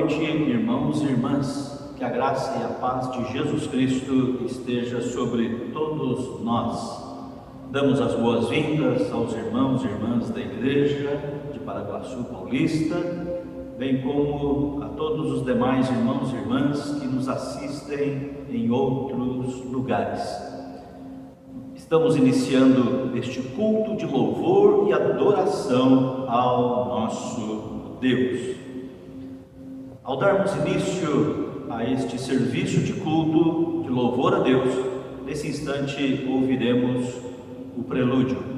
noite, irmãos e irmãs. Que a graça e a paz de Jesus Cristo esteja sobre todos nós. Damos as boas-vindas aos irmãos e irmãs da Igreja de Paraguaçu Paulista, bem como a todos os demais irmãos e irmãs que nos assistem em outros lugares. Estamos iniciando este culto de louvor e adoração ao nosso Deus. Ao darmos início a este serviço de culto, de louvor a Deus, nesse instante ouviremos o prelúdio.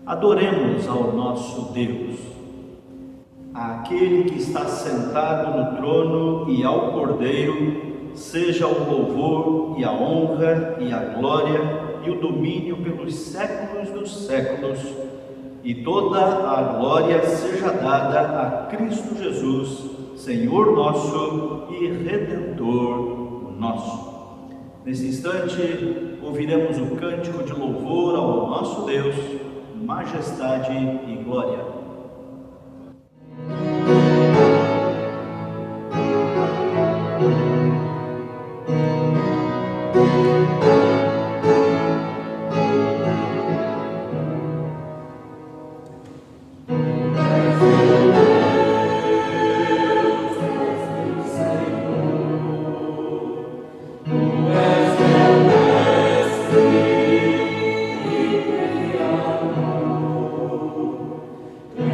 Adoremos ao nosso Deus, àquele que está sentado no trono, e ao Cordeiro seja o louvor e a honra e a glória e o domínio pelos séculos dos séculos, e toda a glória seja dada a Cristo Jesus, Senhor nosso e Redentor nosso. Nesse instante, ouviremos o cântico de louvor ao nosso Deus, majestade e glória. Amen.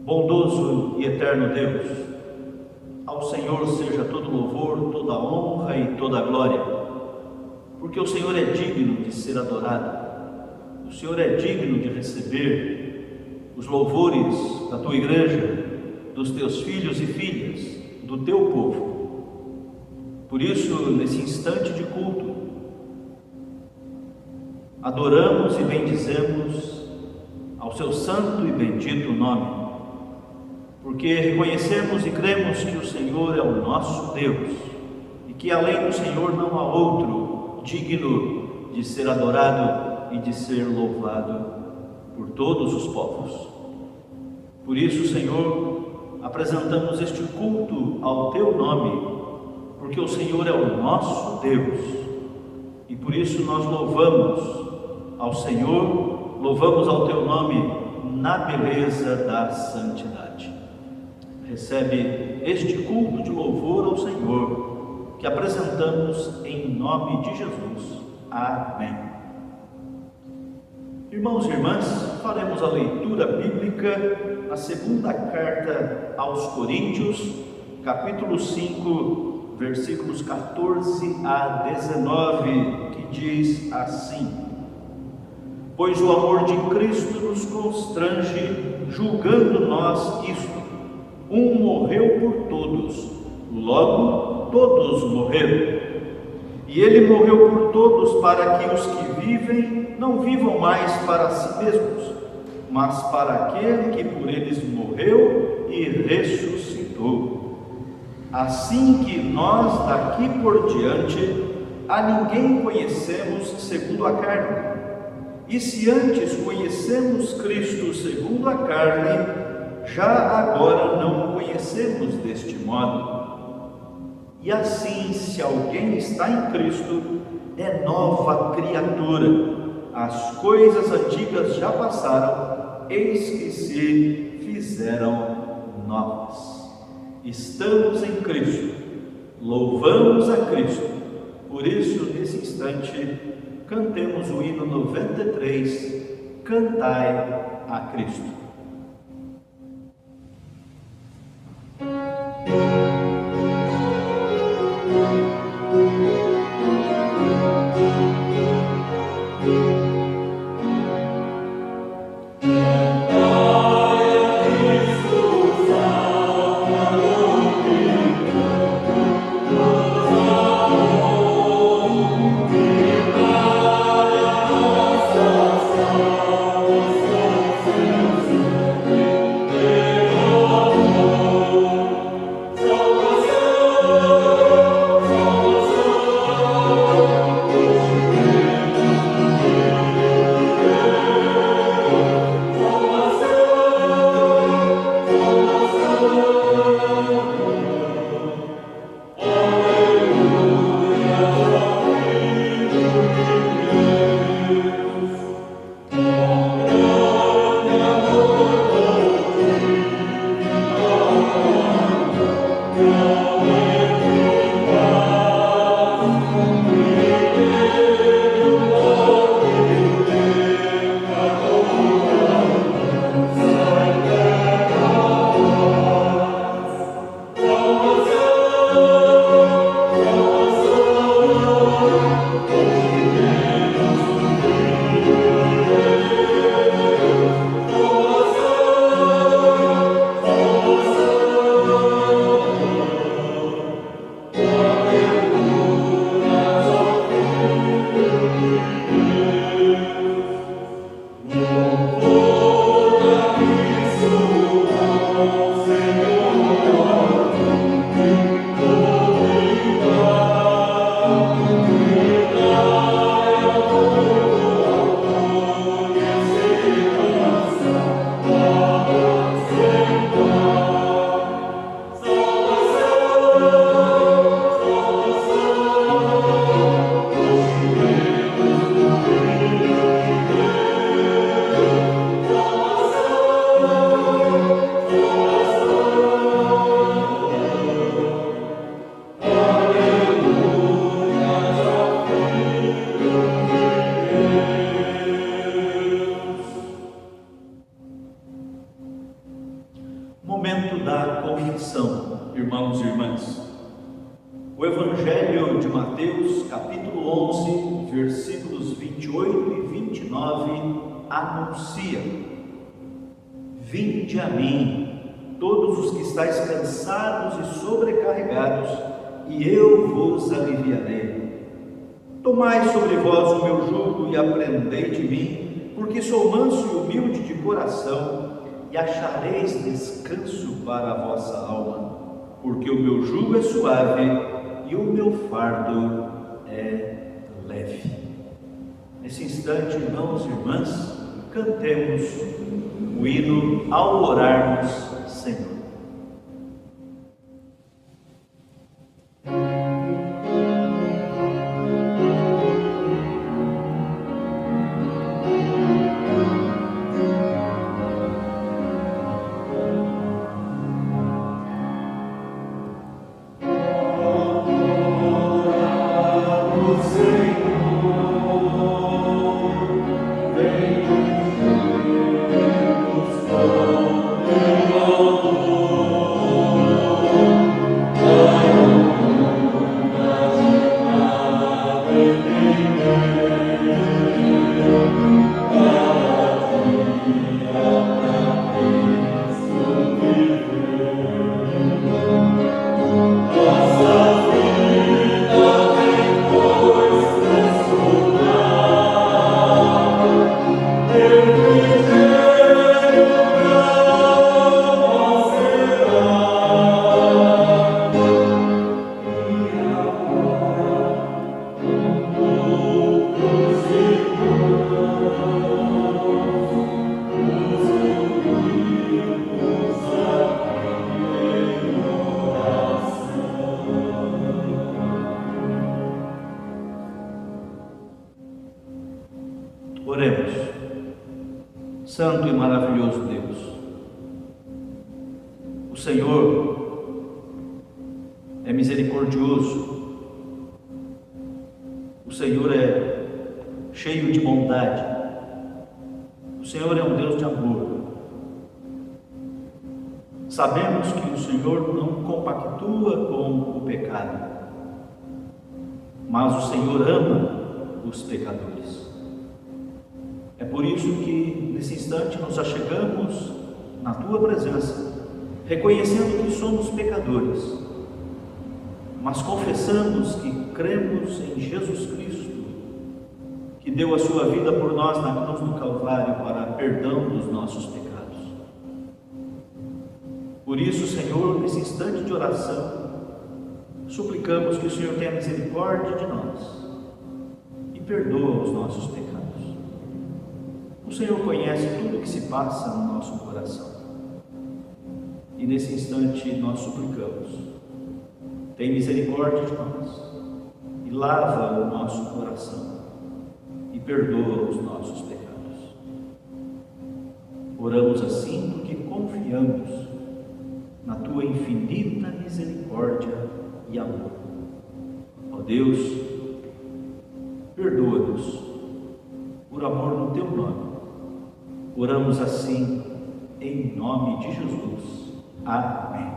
Bondoso e eterno Deus, ao Senhor seja todo louvor, toda honra e toda glória, porque o Senhor é digno de ser adorado, o Senhor é digno de receber os louvores da tua igreja, dos teus filhos e filhas, do teu povo. Por isso, nesse instante de culto, adoramos e bendizemos ao seu santo e bendito nome, porque reconhecemos e cremos que o Senhor é o nosso Deus e que além do Senhor não há outro digno de ser adorado e de ser louvado por todos os povos. Por isso, Senhor, apresentamos este culto ao teu nome, porque o Senhor é o nosso Deus e por isso nós louvamos ao Senhor, louvamos ao teu nome na beleza da santidade. Recebe este culto de louvor ao Senhor, que apresentamos em nome de Jesus. Amém. Irmãos e irmãs, faremos a leitura bíblica na segunda carta aos Coríntios, capítulo 5, versículos 14 a 19, que diz assim: Pois o amor de Cristo nos constrange, julgando nós isto: um morreu por todos, logo todos morreram. E ele morreu por todos para que os que vivem não vivam mais para si mesmos, mas para aquele que por eles morreu e ressuscitou. Assim que nós daqui por diante a ninguém conhecemos segundo a carne. E se antes conhecemos Cristo segundo a carne, já agora não o conhecemos deste modo. E assim, se alguém está em Cristo, é nova criatura. As coisas antigas já passaram, eis que se fizeram novas. Estamos em Cristo, louvamos a Cristo. Por isso, nesse instante, cantemos o hino 93, Cantai a Cristo. Momento da confissão, irmãos e irmãs. O Evangelho de Mateus, capítulo 11, versículos 28 e 29, anuncia: Vinde a mim, todos os que estáis cansados e sobrecarregados, e eu vos aliviarei. Tomai sobre vós o meu jugo e aprendei de mim, porque sou manso e humilde de coração, e achareis descanso para a vossa alma, porque o meu jugo é suave e o meu fardo é leve. Nesse instante, irmãos e irmãs, cantemos o hino ao orarmos, Senhor. Oremos. Santo e maravilhoso Deus, o Senhor é misericordioso, o Senhor é cheio de bondade, o Senhor é um Deus de amor. Sabemos que o Senhor não compactua com o pecado, mas o Senhor ama os pecadores. É por isso que, nesse instante, nos achegamos na Tua presença, reconhecendo que somos pecadores, mas confessamos que cremos em Jesus Cristo, que deu a Sua vida por nós na cruz do Calvário para perdão dos nossos pecados. Por isso, Senhor, nesse instante de oração, suplicamos que o Senhor tenha misericórdia de nós e perdoa os nossos pecados. O Senhor conhece tudo o que se passa no nosso coração. E nesse instante nós suplicamos: tem misericórdia de nós e lava o nosso coração e perdoa os nossos pecados. Oramos assim porque confiamos na Tua infinita misericórdia e amor. Ó Deus, perdoa-nos por amor no Teu nome. Oramos assim, em nome de Jesus. Amém.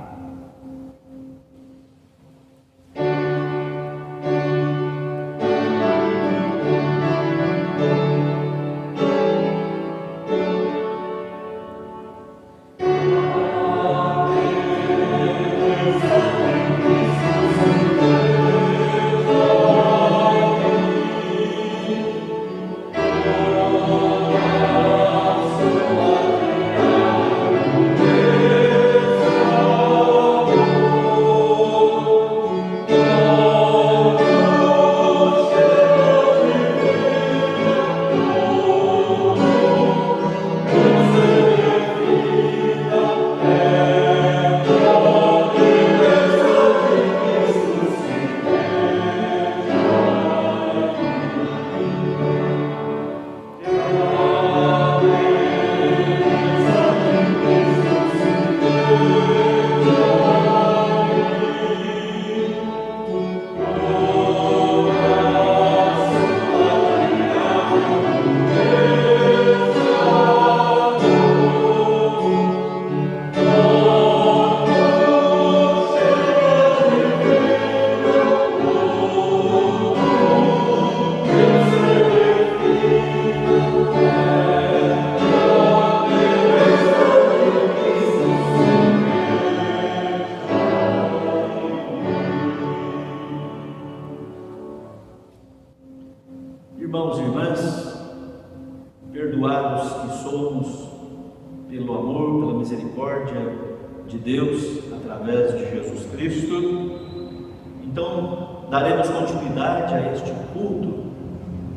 de Deus através de Jesus Cristo. Então, daremos continuidade a este culto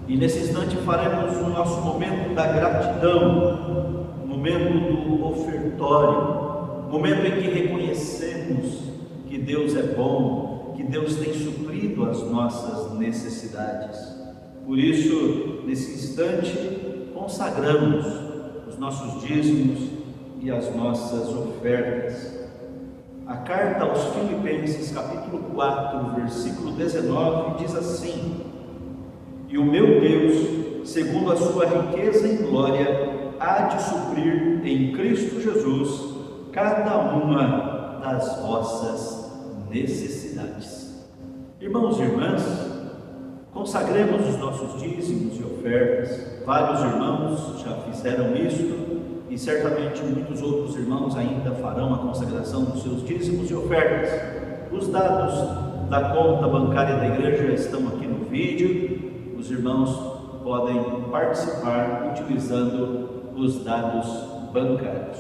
e nesse instante faremos o nosso momento da gratidão, momento do ofertório, momento em que reconhecemos que Deus é bom, que Deus tem suprido as nossas necessidades. Por isso, nesse instante, consagramos os nossos dízimos e as nossas ofertas. A carta aos Filipenses, capítulo 4, versículo 19, diz assim: E o meu Deus, segundo a sua riqueza em glória, há de suprir em Cristo Jesus cada uma das vossas necessidades. Irmãos e irmãs, consagremos os nossos dízimos e ofertas. Vários irmãos já fizeram isso e certamente muitos outros irmãos ainda farão a consagração dos seus dízimos e ofertas. Os dados da conta bancária da igreja estão aqui no vídeo. Os irmãos podem participar utilizando os dados bancários.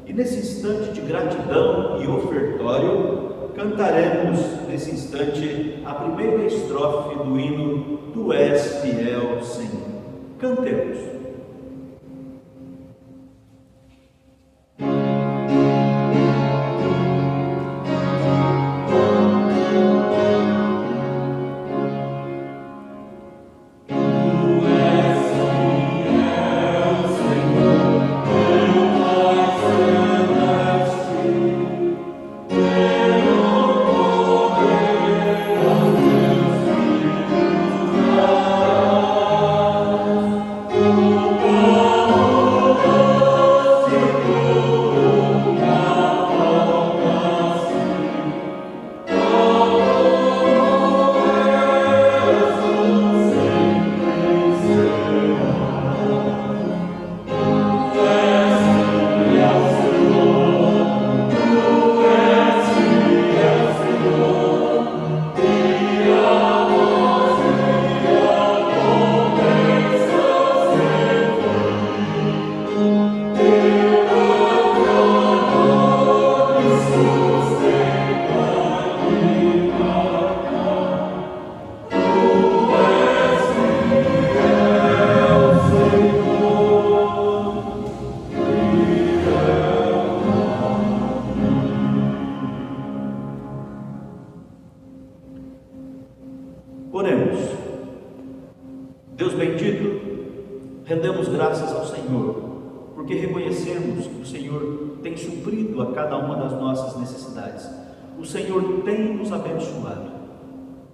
E nesse instante de gratidão e ofertório, cantaremos nesse instante a primeira estrofe do hino Tu és fiel, Senhor. Cantemos. Oremos. Deus bendito, rendemos graças ao Senhor, porque reconhecemos que o Senhor tem suprido a cada uma das nossas necessidades. O Senhor tem nos abençoado,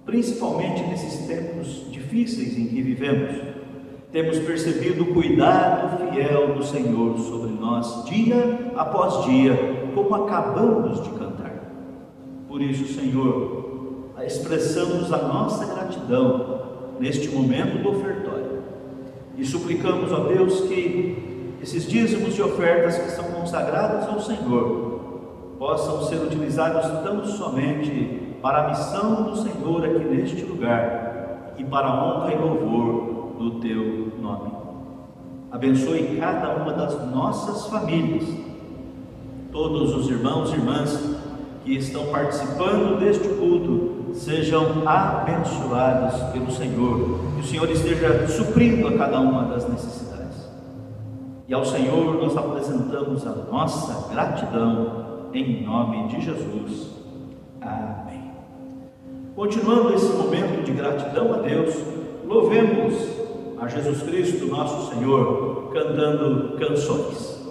principalmente nesses tempos difíceis em que vivemos. Temos percebido o cuidado fiel do Senhor sobre nós, dia após dia, como acabamos de cantar. Por isso, Senhor, expressamos a nossa gratidão neste momento do ofertório e suplicamos a Deus que esses dízimos e ofertas que são consagrados ao Senhor possam ser utilizados tão somente para a missão do Senhor aqui neste lugar e para a honra e louvor do Teu nome. Abençoe cada uma das nossas famílias, todos os irmãos e irmãs que estão participando deste culto sejam abençoados pelo Senhor, que o Senhor esteja suprindo a cada uma das necessidades. E ao Senhor nós apresentamos a nossa gratidão em nome de Jesus. Amém. Continuando esse momento de gratidão a Deus, louvemos a Jesus Cristo, nosso Senhor, cantando canções.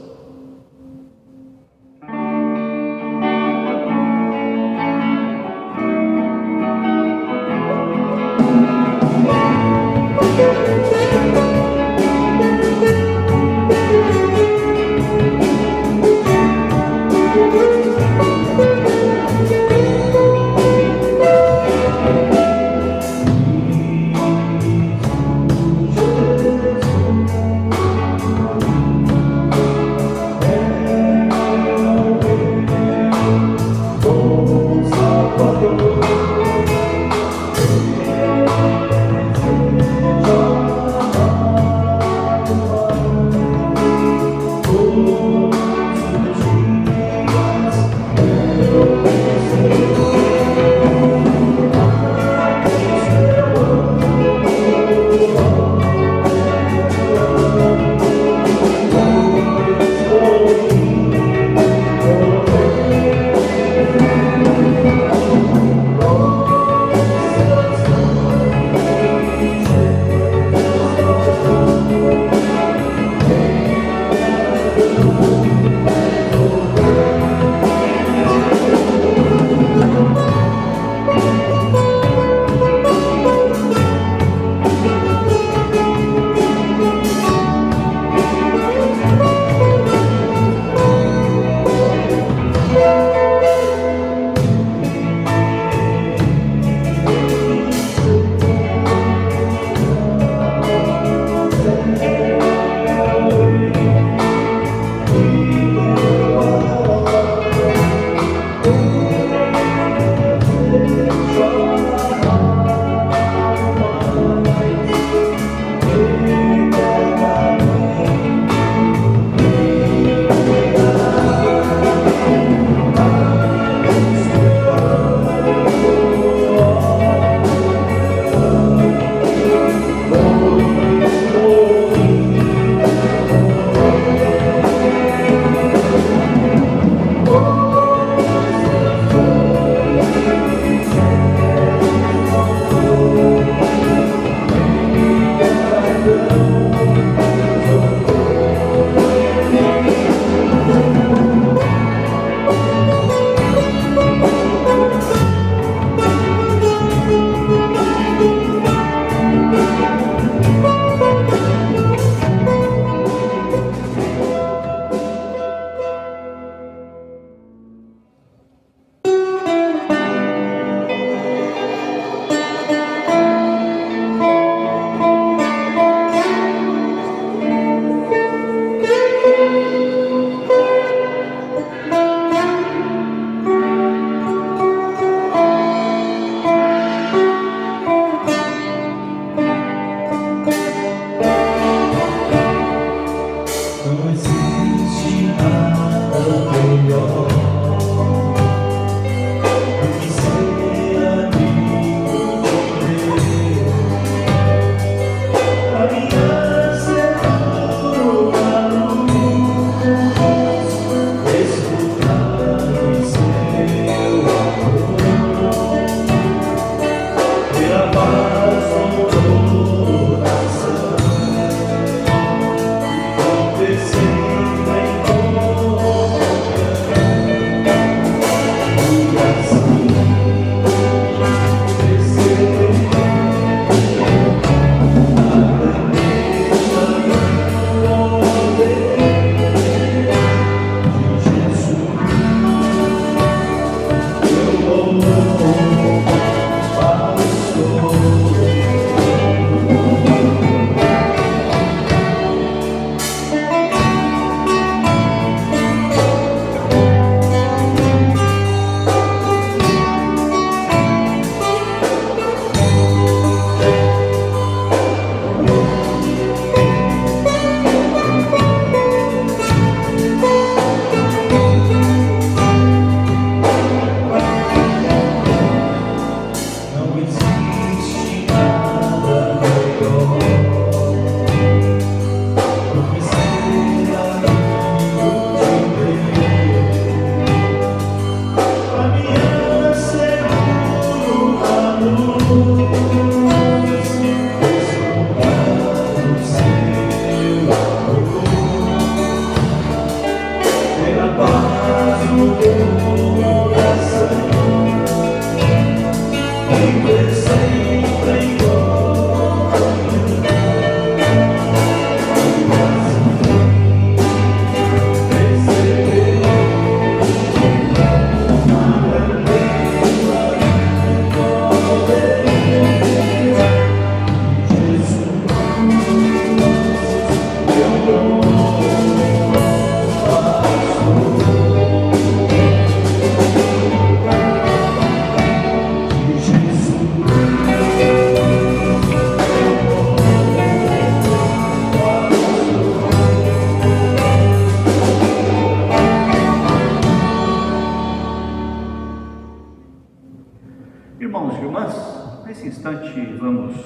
Irmãos e irmãs, nesse instante vamos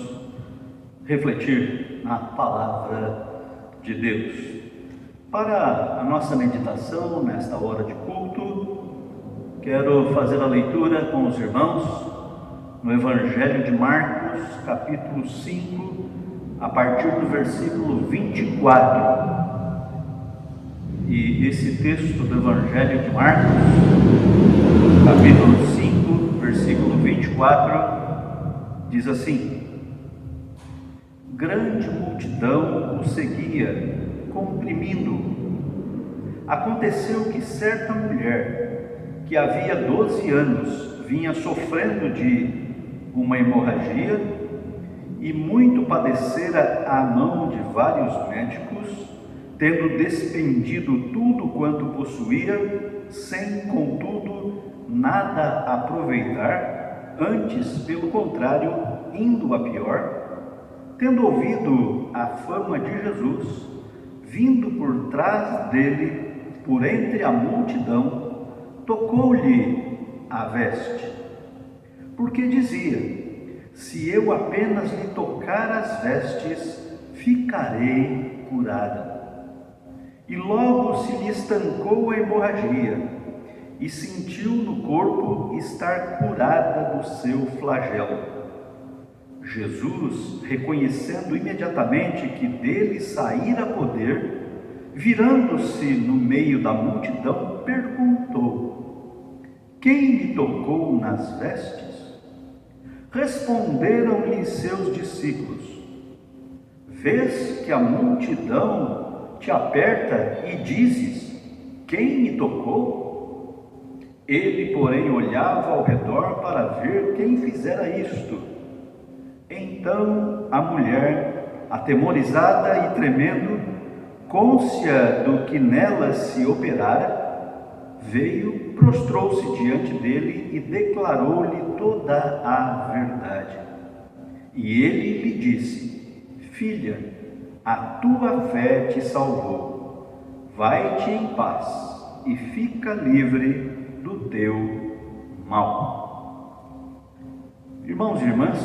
refletir na palavra de Deus. Para a nossa meditação nesta hora de culto, quero fazer a leitura com os irmãos no Evangelho de Marcos, capítulo 5, a partir do versículo 24. E esse texto do Evangelho de Marcos, capítulo 5, versículo 24, diz assim: Grande multidão o seguia, comprimindo-o. Aconteceu que certa mulher, que havia 12 anos, vinha sofrendo de uma hemorragia e muito padecera à mão de vários médicos, tendo despendido tudo quanto possuía, sem, contudo, nada aproveitar, antes, pelo contrário, indo a pior, tendo ouvido a fama de Jesus, vindo por trás dele, por entre a multidão, tocou-lhe a veste, porque dizia: se eu apenas lhe tocar as vestes, ficarei curada. E logo se lhe estancou a hemorragia, e sentiu no corpo estar curada do seu flagelo. Jesus, reconhecendo imediatamente que dele saíra poder, virando-se no meio da multidão, perguntou: quem lhe tocou nas vestes? Responderam-lhe seus discípulos: vês que a multidão te aperta e dizes: quem me tocou? Ele, porém, olhava ao redor para ver quem fizera isto. Então a mulher, atemorizada e tremendo, cônscia do que nela se operara, veio, prostrou-se diante dele e declarou-lhe toda a verdade. E ele lhe disse: filha, a tua fé te salvou. Vai-te em paz e fica livre do teu mal. Irmãos e irmãs,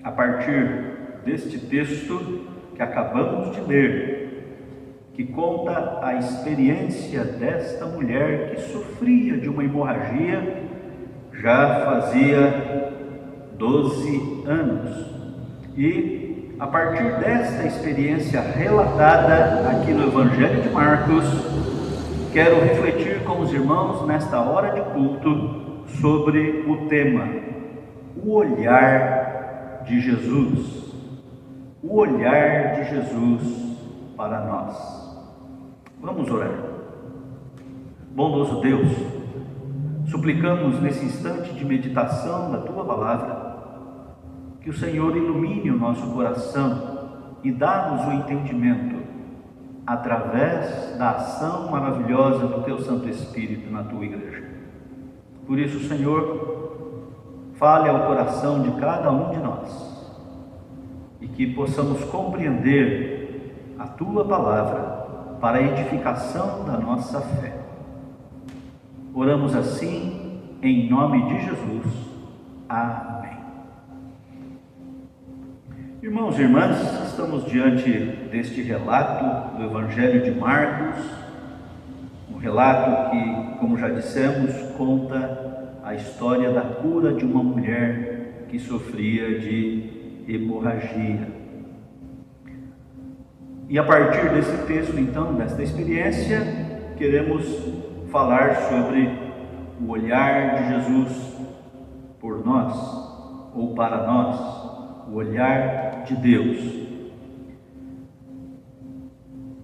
a partir deste texto que acabamos de ler, que conta a experiência desta mulher que sofria de uma hemorragia já fazia 12 anos. E a partir desta experiência relatada aqui no Evangelho de Marcos, quero refletir com os irmãos nesta hora de culto sobre o tema: o olhar de Jesus. O olhar de Jesus para nós. Vamos orar. Bondoso Deus, suplicamos nesse instante de meditação da Tua Palavra, que o Senhor ilumine o nosso coração e dá-nos o entendimento, através da ação maravilhosa do Teu Santo Espírito na Tua Igreja. Por isso, Senhor, fale ao coração de cada um de nós, e que possamos compreender a Tua Palavra para a edificação da nossa fé. Oramos assim, em nome de Jesus. Amém. Irmãos e irmãs, estamos diante deste relato do Evangelho de Marcos, um relato que, como já dissemos, conta a história da cura de uma mulher que sofria de hemorragia. E a partir desse texto, então, desta experiência, queremos falar sobre o olhar de Jesus por nós, ou para nós, o olhar de Deus.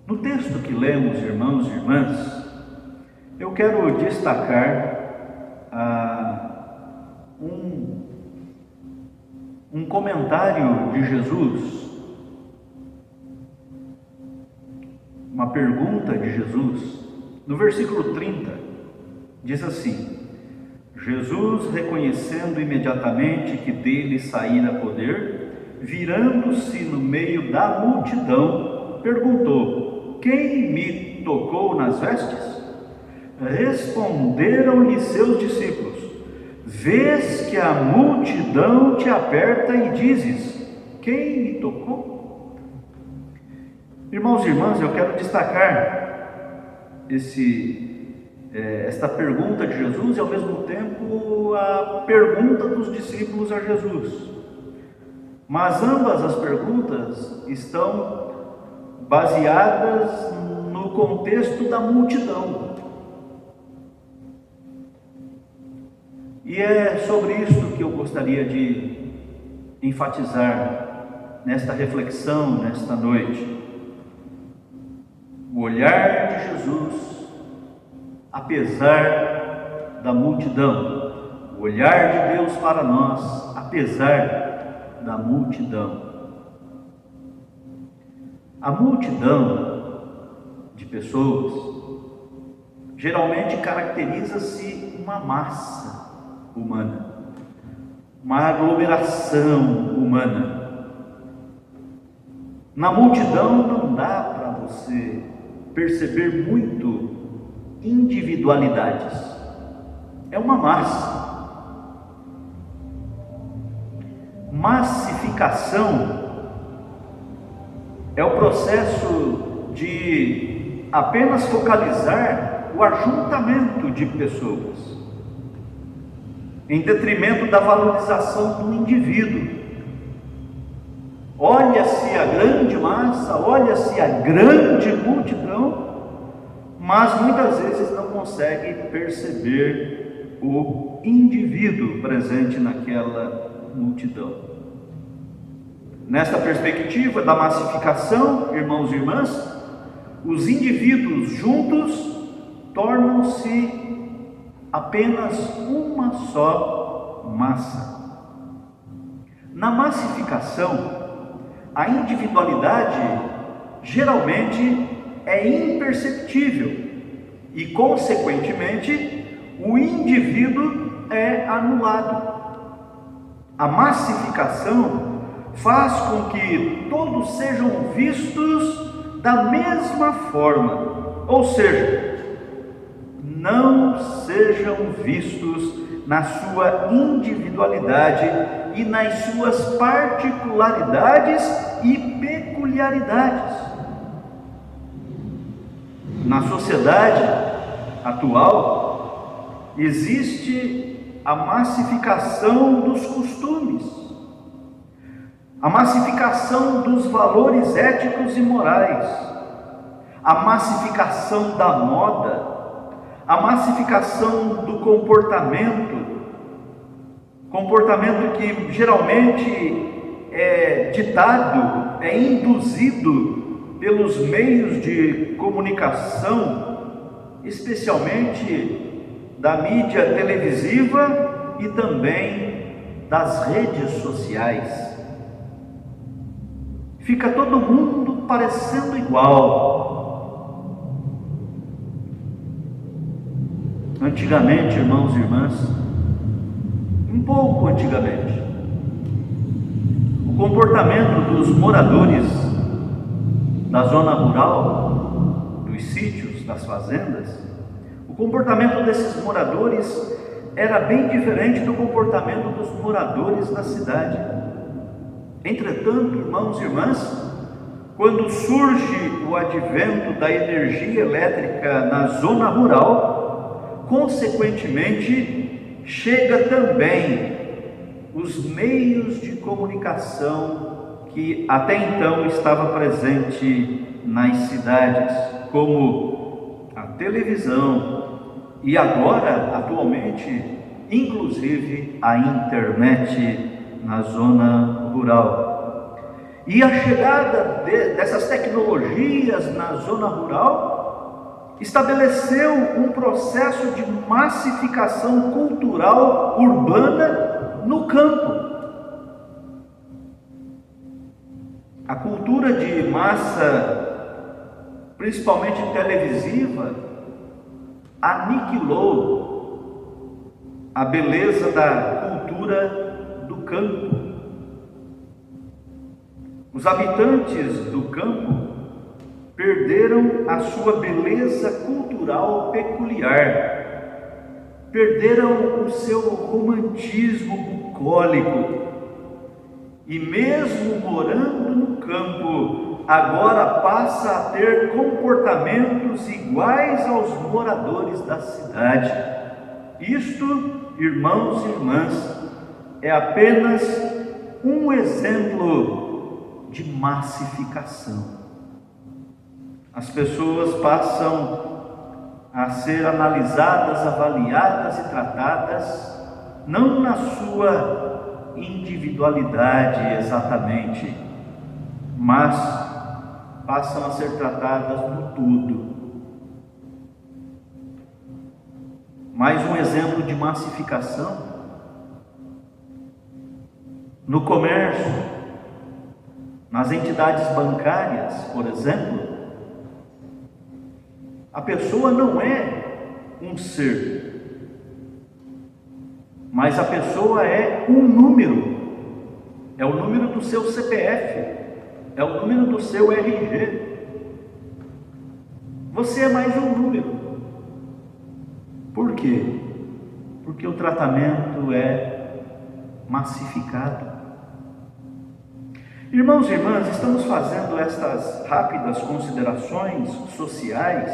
No texto que lemos, irmãos e irmãs, eu quero destacar um comentário de Jesus, uma pergunta de Jesus. No versículo 30, diz assim: Jesus, reconhecendo imediatamente que dele saíra poder, virando-se no meio da multidão, perguntou: quem me tocou nas vestes? Responderam-lhe seus discípulos: Vês que a multidão te aperta e dizes: quem me tocou? Irmãos e irmãs, eu quero destacar esta pergunta de Jesus e ao mesmo tempo a pergunta dos discípulos a Jesus. Mas ambas as perguntas estão baseadas no contexto da multidão. E é sobre isso que eu gostaria de enfatizar nesta reflexão, nesta noite. O olhar de Jesus, apesar da multidão. O olhar de Deus para nós, apesar da multidão. A multidão de pessoas geralmente caracteriza-se uma massa humana, uma aglomeração humana. Na multidão não dá para você perceber muito individualidades. É uma massa. Massificação é o processo de apenas focalizar o ajuntamento de pessoas, em detrimento da valorização do indivíduo. Olha-se a grande massa, olha-se a grande multidão, mas muitas vezes não consegue perceber o indivíduo presente naquela multidão. Nesta perspectiva da massificação, irmãos e irmãs, os indivíduos juntos tornam-se apenas uma só massa. Na massificação, a individualidade geralmente é imperceptível e, consequentemente, o indivíduo é anulado. A massificação faz com que todos sejam vistos da mesma forma, ou seja, não sejam vistos na sua individualidade e nas suas particularidades e peculiaridades. Na sociedade atual, existe a massificação dos costumes, a massificação dos valores éticos e morais, a massificação da moda, a massificação do comportamento que geralmente é ditado, é induzido pelos meios de comunicação, especialmente da mídia televisiva e também das redes sociais. Fica todo mundo parecendo igual. Antigamente, irmãos e irmãs, um pouco antigamente, o comportamento dos moradores da zona rural, dos sítios, das fazendas, o comportamento desses moradores era bem diferente do comportamento dos moradores da cidade. Entretanto, irmãos e irmãs, quando surge o advento da energia elétrica na zona rural, consequentemente, chega também os meios de comunicação que até então estava presente nas cidades, como a televisão e agora, atualmente, inclusive a internet na zona rural. E a chegada dessas tecnologias na zona rural estabeleceu um processo de massificação cultural urbana no campo. A cultura de massa, principalmente televisiva, aniquilou a beleza da cultura do campo. Os habitantes do campo perderam a sua beleza cultural peculiar. perderam o seu romantismo bucólico e mesmo morando no campo, agora passa a ter comportamentos iguais aos moradores da cidade. Isto, irmãos e irmãs, é apenas um exemplo de massificação. As pessoas passam a ser analisadas, avaliadas e tratadas não na sua individualidade exatamente, mas passam a ser tratadas no tudo. Mais um exemplo de massificação. No comércio, nas entidades bancárias, por exemplo, a pessoa não é um ser, mas a pessoa é um número, é o número do seu CPF, é o número do seu RG. Você é mais um número. Por quê? Porque o tratamento é massificado. Irmãos e irmãs, estamos fazendo estas rápidas considerações sociais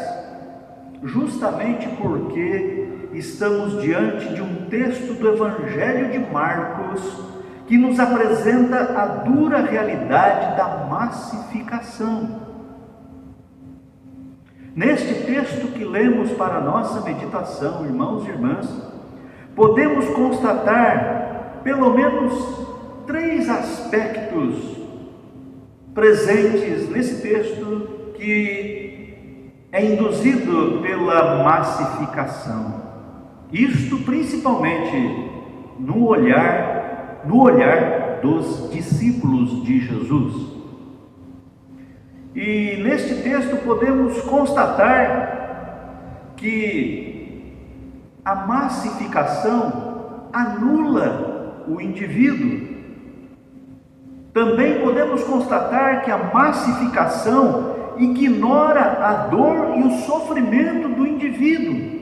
justamente porque estamos diante de um texto do Evangelho de Marcos que nos apresenta a dura realidade da massificação. Neste texto que lemos para a nossa meditação, irmãos e irmãs, podemos constatar pelo menos 3 aspectos presentes nesse texto que é induzido pela massificação. Isto principalmente no olhar dos discípulos de Jesus. E neste texto podemos constatar que a massificação anula o indivíduo. Também podemos constatar que a massificação ignora a dor e o sofrimento do indivíduo.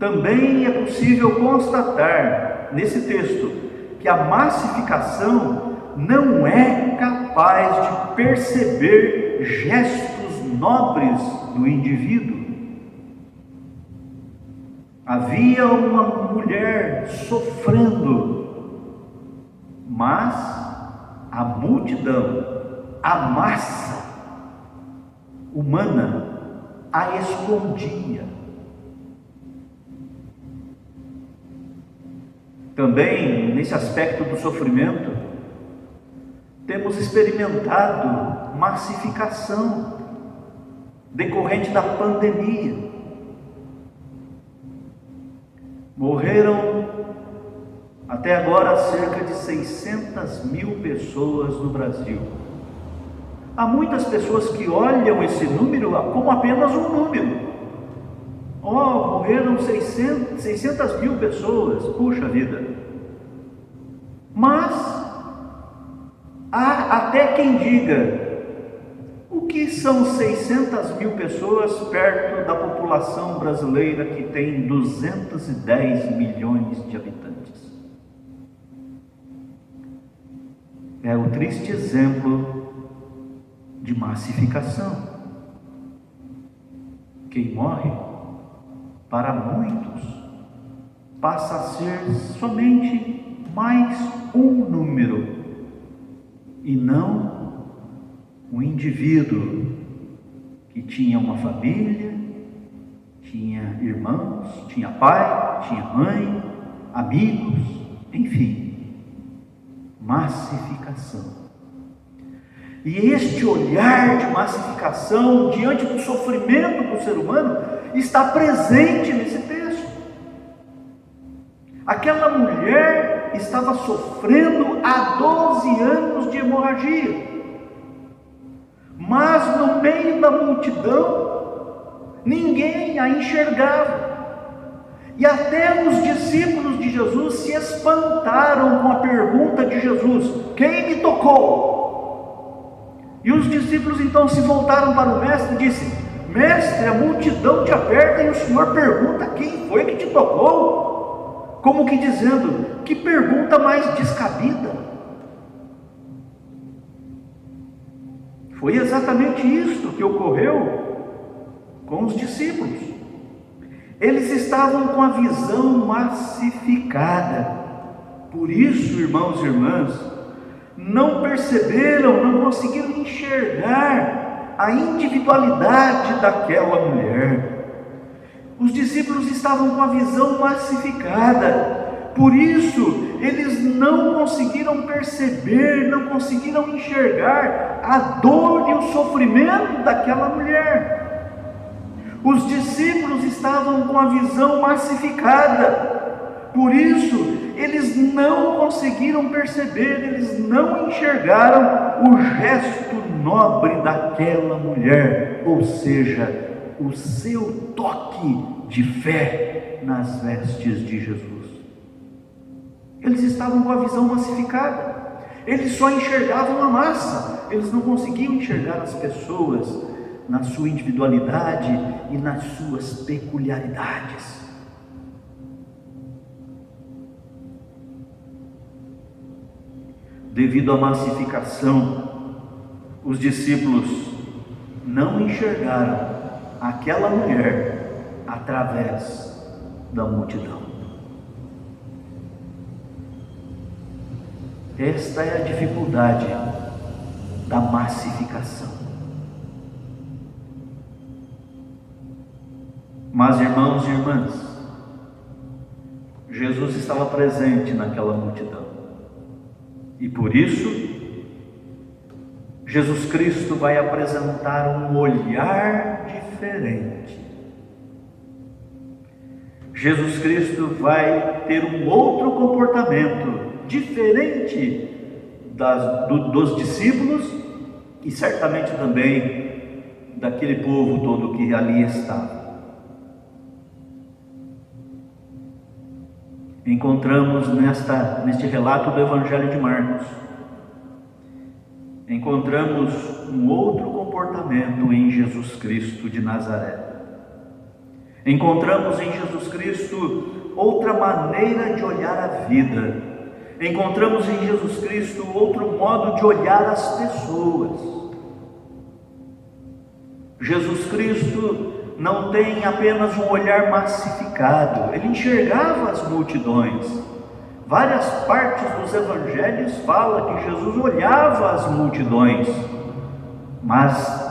Também é possível constatar nesse texto que a massificação não é capaz de perceber gestos nobres do indivíduo. Havia uma mulher sofrendo, mas a multidão, a massa humana a escondia. Também, nesse aspecto do sofrimento, temos experimentado massificação decorrente da pandemia. Morreram até agora cerca de 600 mil pessoas no Brasil. Há muitas pessoas que olham esse número como apenas um número. Morreram 600 mil pessoas, puxa vida. Mas há até quem diga, o que são 600 mil pessoas perto da população brasileira que tem 210 milhões de habitantes? É o triste exemplo de massificação. Quem morre, para muitos, passa a ser somente mais um número, e não um indivíduo que tinha uma família, tinha irmãos, tinha pai, tinha mãe, amigos, enfim, massificação. E este olhar de massificação diante do sofrimento do ser humano está presente nesse texto. Aquela mulher estava sofrendo há 12 anos de hemorragia, mas no meio da multidão ninguém a enxergava. E até os discípulos de Jesus se espantaram com a pergunta de Jesus: quem me tocou? E os discípulos então se voltaram para o mestre e disseram: Mestre, a multidão te aperta e o Senhor pergunta quem foi que te tocou? Como que dizendo, que pergunta mais descabida? Foi exatamente isso que ocorreu com os discípulos. Eles estavam com a visão massificada. Por isso, irmãos e irmãs, não perceberam, não conseguiram enxergar a individualidade daquela mulher. Os discípulos estavam com a visão massificada. Por isso, eles não conseguiram perceber, não conseguiram enxergar a dor e o sofrimento daquela mulher. Os discípulos estavam com a visão massificada, por isso eles não conseguiram perceber, eles não enxergaram o gesto nobre daquela mulher, ou seja, o seu toque de fé nas vestes de Jesus. Eles estavam com a visão massificada, eles só enxergavam a massa, eles não conseguiam enxergar as pessoas na sua individualidade e nas suas peculiaridades. Devido à massificação, os discípulos não enxergaram aquela mulher através da multidão. Esta é a dificuldade da massificação. Mas, irmãos e irmãs, Jesus estava presente naquela multidão. E por isso, Jesus Cristo vai apresentar um olhar diferente. Jesus Cristo vai ter um outro comportamento diferente dos discípulos e certamente também daquele povo todo que ali estava. Encontramos neste relato do Evangelho de Marcos, encontramos um outro comportamento em Jesus Cristo de Nazaré. Encontramos em Jesus Cristo outra maneira de olhar a vida. Encontramos em Jesus Cristo outro modo de olhar as pessoas. Jesus Cristo não tem apenas um olhar massificado, ele enxergava as multidões. Várias partes dos evangelhos falam que Jesus olhava as multidões, mas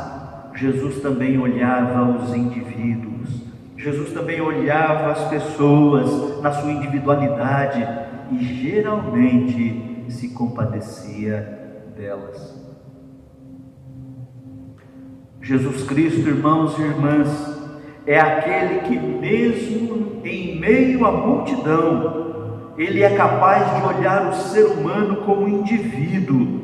Jesus também olhava os indivíduos, Jesus também olhava as pessoas na sua individualidade e geralmente se compadecia delas. Jesus Cristo, irmãos e irmãs, é aquele que mesmo em meio à multidão, ele é capaz de olhar o ser humano como indivíduo.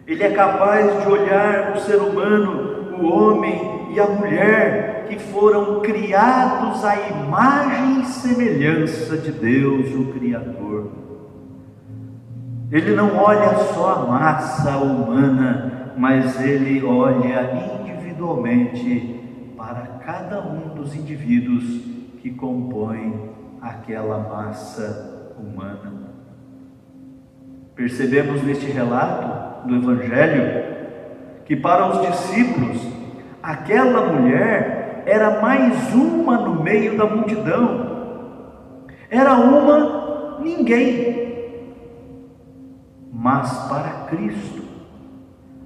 Ele é capaz de olhar o ser humano, o homem e a mulher, que foram criados à imagem e semelhança de Deus, o Criador. Ele não olha só a massa humana, mas ele olha individualmente para cada um dos indivíduos que compõem aquela massa humana. Percebemos neste relato do Evangelho que para os discípulos aquela mulher era mais uma no meio da multidão, era uma ninguém. Mas para Cristo,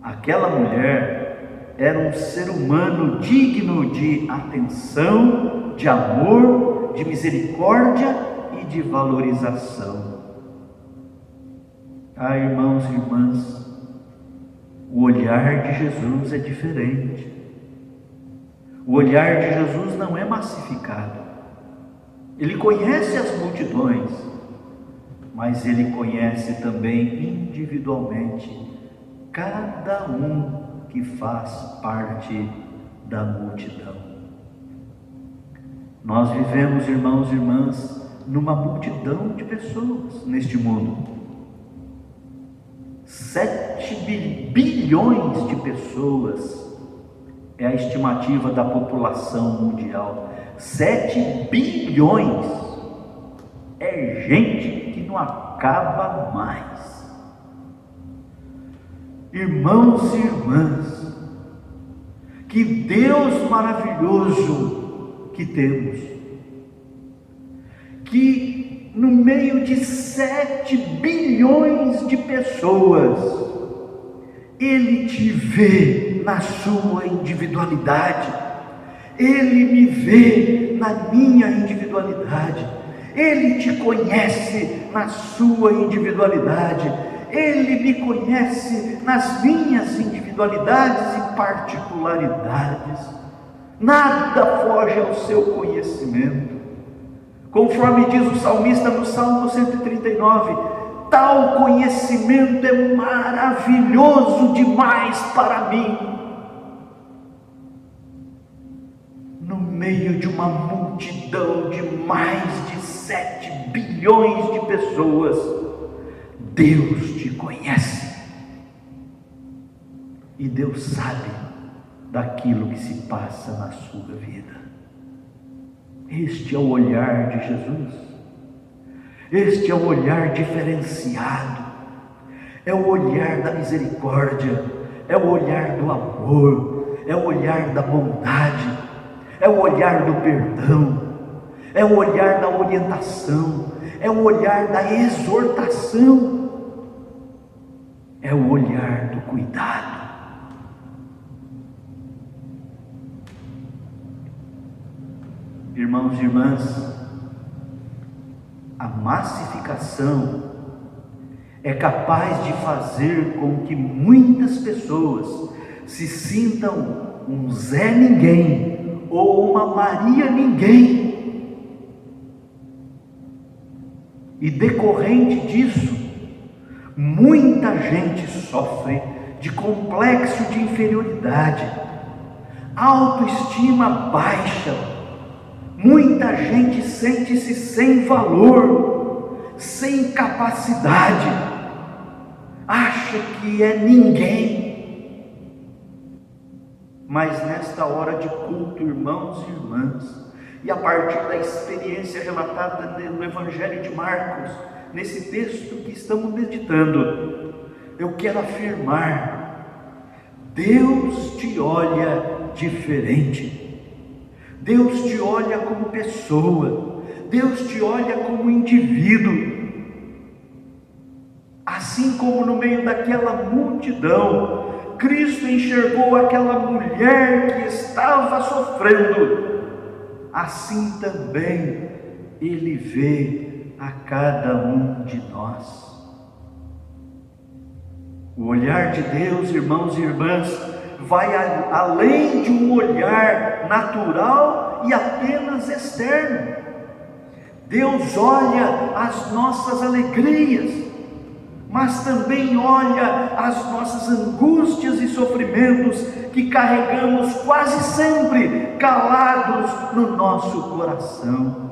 aquela mulher era um ser humano digno de atenção, de amor, de misericórdia e de valorização. Ah, irmãos e irmãs, o olhar de Jesus é diferente. O olhar de Jesus não é massificado. Ele conhece as multidões, mas ele conhece também individualmente cada um que faz parte da multidão. Nós vivemos, irmãos e irmãs, numa multidão de pessoas neste mundo. 7 bilhões de pessoas é a estimativa da população mundial. 7 bilhões. É gente que não acaba mais. Irmãos e irmãs, que Deus maravilhoso que temos, que no meio de 7 bilhões de pessoas, Ele te vê na sua individualidade, Ele me vê na minha individualidade, Ele te conhece na sua individualidade, Ele me conhece nas minhas individualidades e particularidades. Nada foge ao seu conhecimento. Conforme diz o salmista no Salmo 139, tal conhecimento é maravilhoso demais para mim. No meio de uma multidão de mais de 7 bilhões de pessoas, Deus te conhece. E Deus sabe daquilo que se passa na sua vida. Este é o olhar de Jesus. Este é o olhar diferenciado. É o olhar da misericórdia. É o olhar do amor. É o olhar da bondade. É o olhar do perdão. É o olhar da orientação. É o olhar da exortação. É o olhar do cuidado. Irmãos e irmãs, a massificação é capaz de fazer com que muitas pessoas se sintam um Zé Ninguém ou uma Maria Ninguém. E decorrente disso, muita gente sofre de complexo de inferioridade, autoestima baixa. Muita gente sente-se sem valor, sem capacidade, acha que é ninguém. Mas nesta hora de culto, irmãos e irmãs, e a partir da experiência relatada no Evangelho de Marcos, nesse texto que estamos meditando, eu quero afirmar: Deus te olha diferente. Deus te olha como pessoa, Deus te olha como indivíduo. Assim como no meio daquela multidão, Cristo enxergou aquela mulher que estava sofrendo, assim também Ele vê a cada um de nós. O olhar de Deus, irmãos e irmãs, vai além de um olhar natural e apenas externo. Deus olha as nossas alegrias, mas também olha as nossas angústias e sofrimentos que carregamos quase sempre calados no nosso coração.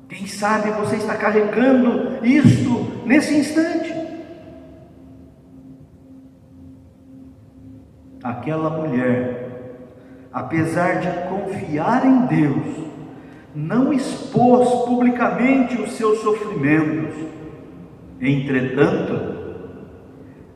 Quem sabe você está carregando isto nesse instante. Aquela mulher, apesar de confiar em Deus, não expôs publicamente os seus sofrimentos. Entretanto,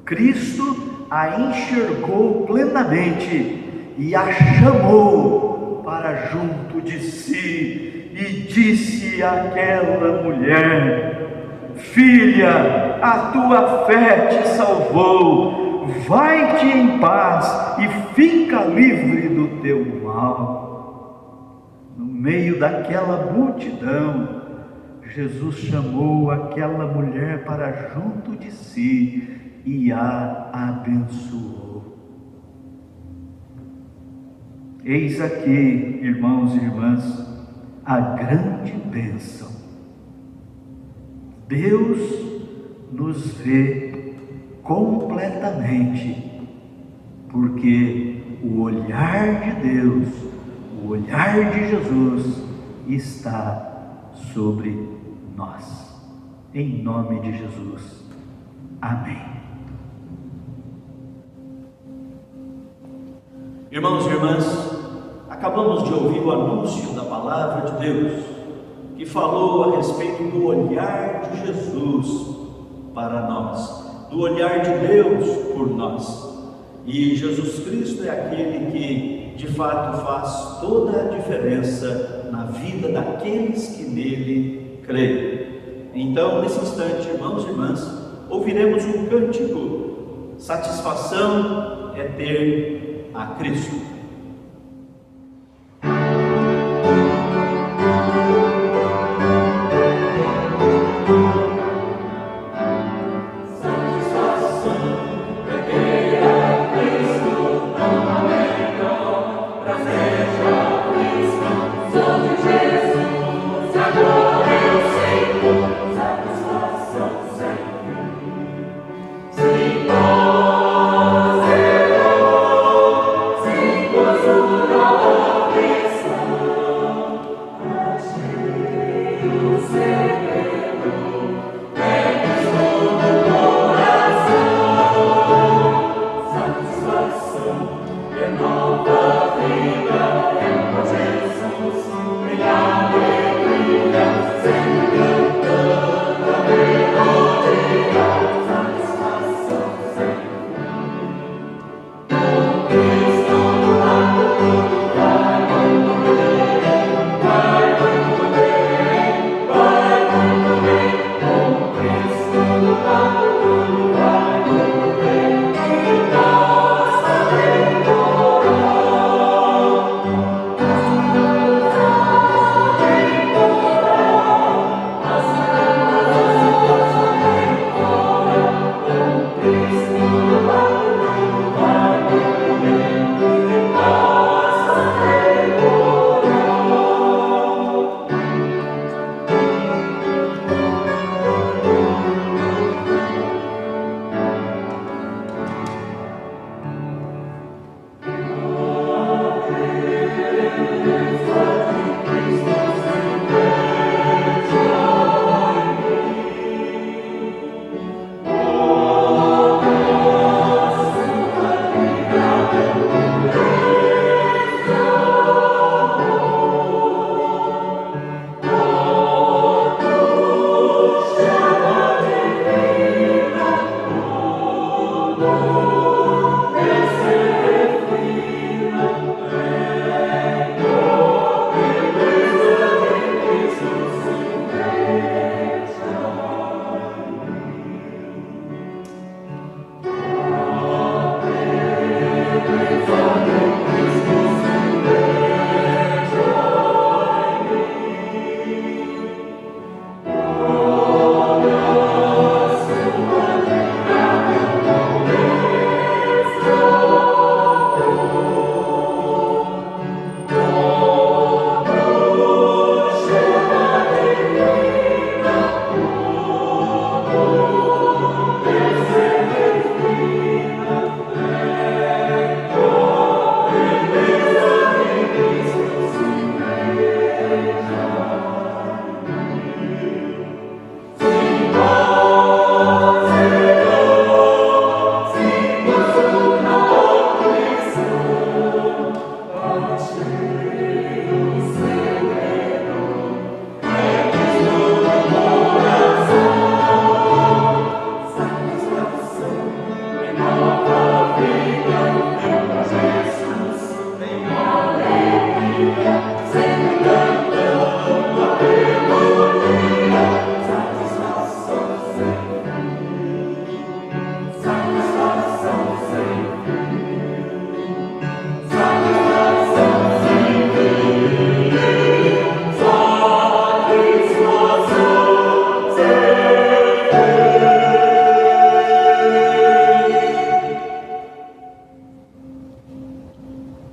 Cristo a enxergou plenamente e a chamou para junto de si e disse àquela mulher: filha, a tua fé te salvou. Vai-te em paz e fica livre do teu mal. No meio daquela multidão, Jesus chamou aquela mulher para junto de si e a abençoou. Eis aqui, irmãos e irmãs, a grande bênção. Deus nos vê completamente, porque o olhar de Deus, o olhar de Jesus está sobre nós. Em nome de Jesus. Amém. Irmãos e irmãs, acabamos de ouvir o anúncio da palavra de Deus, que falou a respeito do olhar de Jesus para nós, do olhar de Deus por nós. E Jesus Cristo é aquele que de fato faz toda a diferença na vida daqueles que nele creem. Então, nesse instante, irmãos e irmãs, ouviremos um cântico: satisfação é ter a Cristo.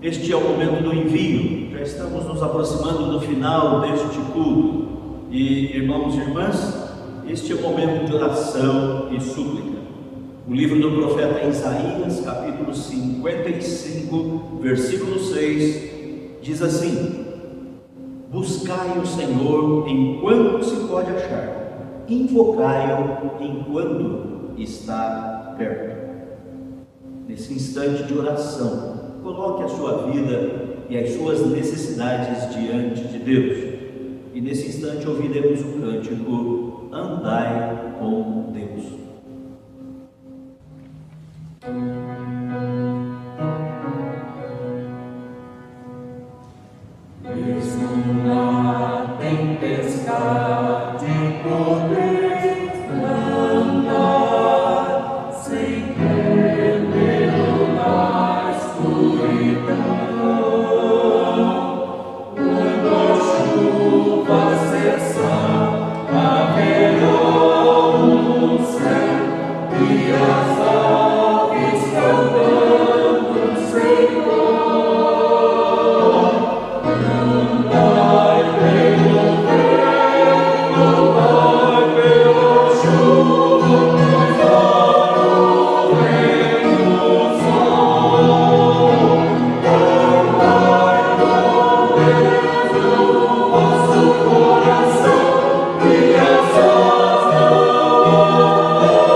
Este é o momento do envio. Já estamos nos aproximando do final deste culto. E, irmãos e irmãs, este é o momento de oração e súplica. O livro do profeta Isaías, capítulo 55, versículo 6, diz assim: buscai o Senhor enquanto se pode achar, invocai-o enquanto está perto. Nesse instante de oração, coloque a sua vida e as suas necessidades diante de Deus. E nesse instante ouviremos o cântico Andai com Deus. Mesmo na tempestade poder andar, sem temer na escuridão. Quando a chuva cessar, haverá um céu e as aves cantando sem dor. Andai pelo vento, andai pela chuva, mas ao reino sol. Andai com Deus no vosso coração e as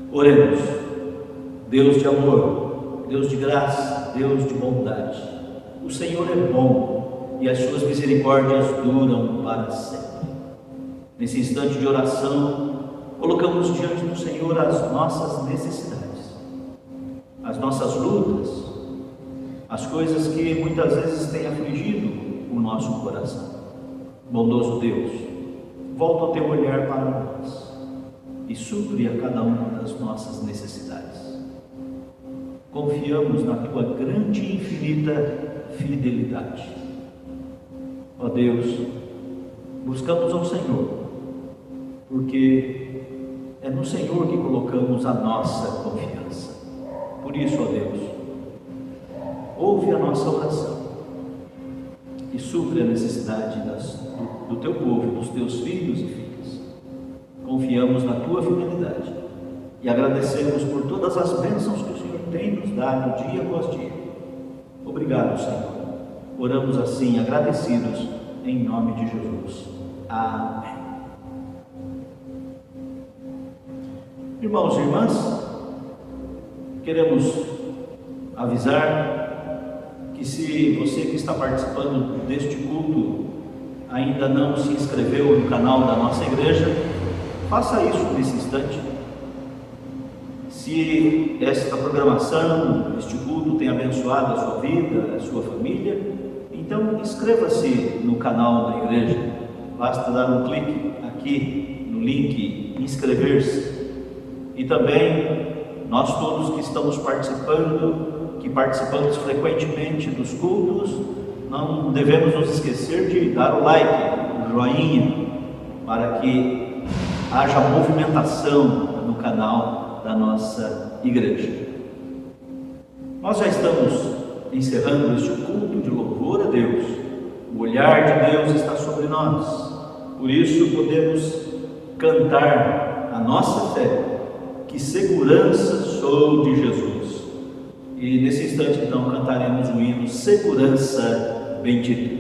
Oremos. Deus de amor, Deus de graça, Deus de bondade, o Senhor é bom e as suas misericórdias duram para sempre. Nesse instante de oração, colocamos diante do Senhor as nossas necessidades, as nossas lutas, as coisas que muitas vezes têm afligido o nosso coração. Bondoso Deus, volta o teu olhar para nós e supre a cada uma das nossas necessidades. Confiamos na tua grande e infinita fidelidade. Ó Deus, buscamos ao Senhor, porque é no Senhor que colocamos a nossa confiança. Por isso, ó Deus, ouve a nossa oração e supre a necessidade do teu povo, dos teus filhos e filhas. Confiamos na tua fidelidade e agradecemos por todas as bênçãos que o Senhor tem nos dado dia após dia. Obrigado, Senhor. Oramos assim, agradecidos, em nome de Jesus. Amém. Irmãos e irmãs, queremos avisar que se você que está participando deste culto ainda não se inscreveu no canal da nossa igreja, faça isso nesse instante. Se esta programação, este culto tem abençoado a sua vida, a sua família, então inscreva-se no canal da igreja. Basta dar um clique aqui no link inscrever-se. E também nós todos que estamos participando, que participamos frequentemente dos cultos, não devemos nos esquecer de dar o like, o joinha, para que haja movimentação no canal da nossa igreja. Nós já estamos encerrando este culto de louvor a Deus. O olhar de Deus está sobre nós. Por isso podemos cantar a nossa fé. Que segurança sou de Jesus. E nesse instante então cantaremos o hino Segurança Bendita.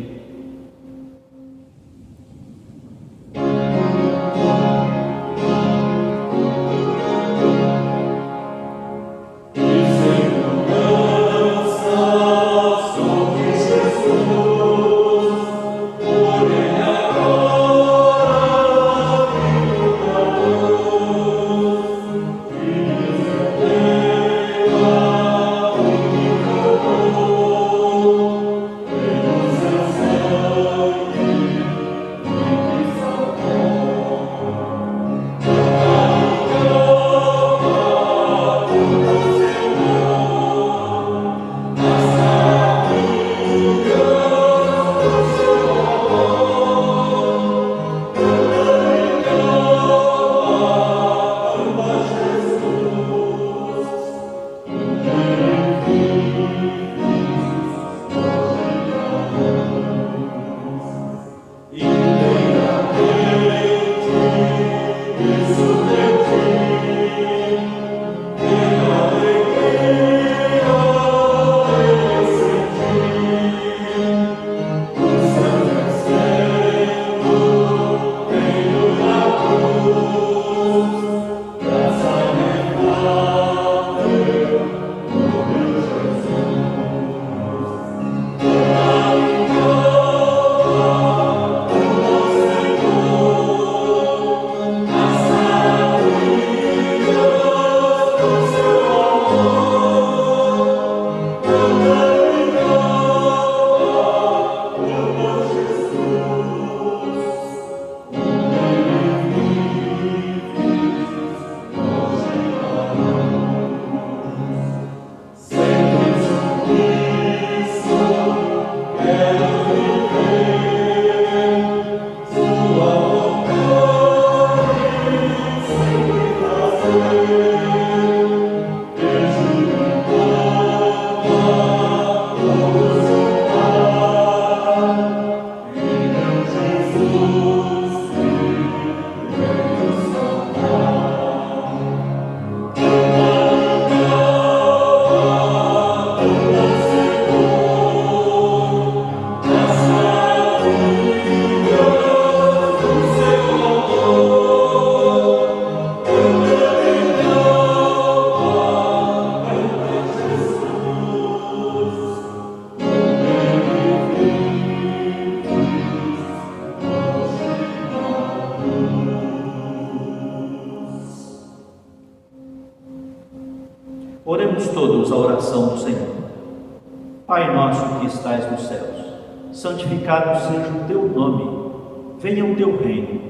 estais nos céus, santificado seja o teu nome, venha o teu reino,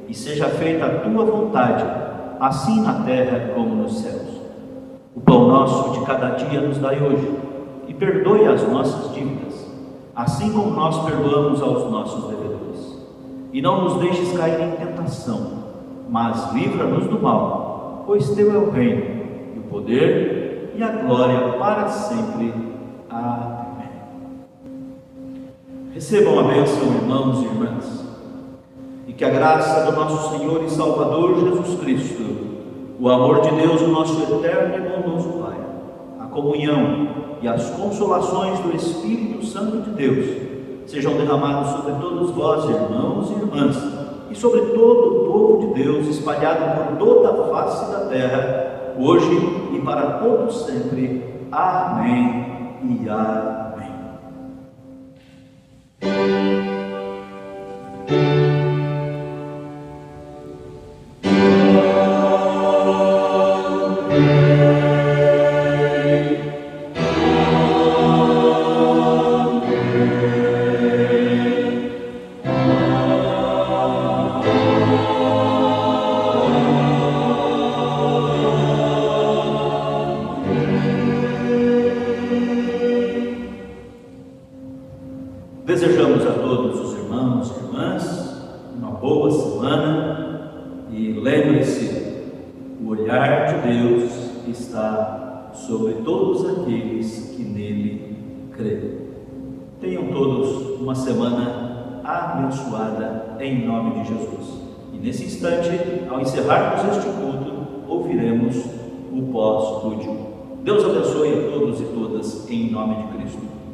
e seja feita a tua vontade, assim na terra como nos céus. O pão nosso de cada dia nos dai hoje, e perdoe as nossas dívidas, assim como nós perdoamos aos nossos devedores. E não nos deixes cair em tentação, mas livra-nos do mal, pois teu é o reino, e o poder e a glória para sempre. Amém. Recebam a bênção, irmãos e irmãs, e que a graça do nosso Senhor e Salvador Jesus Cristo, o amor de Deus, o nosso eterno e bondoso Pai, a comunhão e as consolações do Espírito Santo de Deus sejam derramados sobre todos vós, irmãos e irmãs, e sobre todo o povo de Deus espalhado por toda a face da terra, hoje e para todos sempre. Amém e amém. Desejamos a todos os irmãos e irmãs uma boa semana e lembre-se, o olhar de Deus está sobre todos aqueles que nele creem. Tenham todos uma semana abençoada em nome de Jesus. E nesse instante, ao encerrarmos este culto, ouviremos o pós-lúdio. Deus abençoe a todos e todas em nome de Cristo.